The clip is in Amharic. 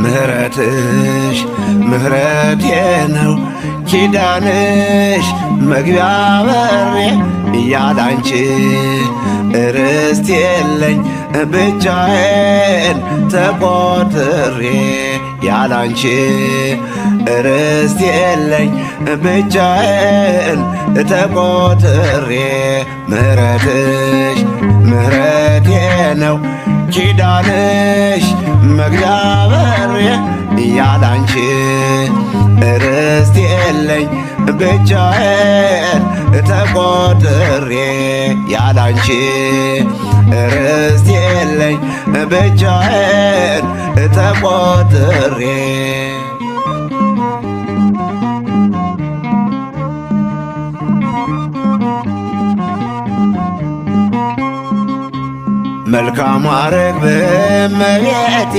ምህረትሽ ምህረቴ ነው ኪዳንሽ መግቢያ በሬ ያላንቺ ርስት የለኝ ብቻዬን ተቆጥሬ ያላንቺ ርስት የለኝ ብቻዬን ተቆጥሬ ምህረትሽ ምህረቴ ነው ኪዳንሽ መግቢያ በሬ ያላንቺ ርስት የለኝ ብቻዬን ተቆጥሬ ያላንቺ ርስት የለኝ ብቻዬን ተቆጥሬ መልካም ርግብ እመቤቴ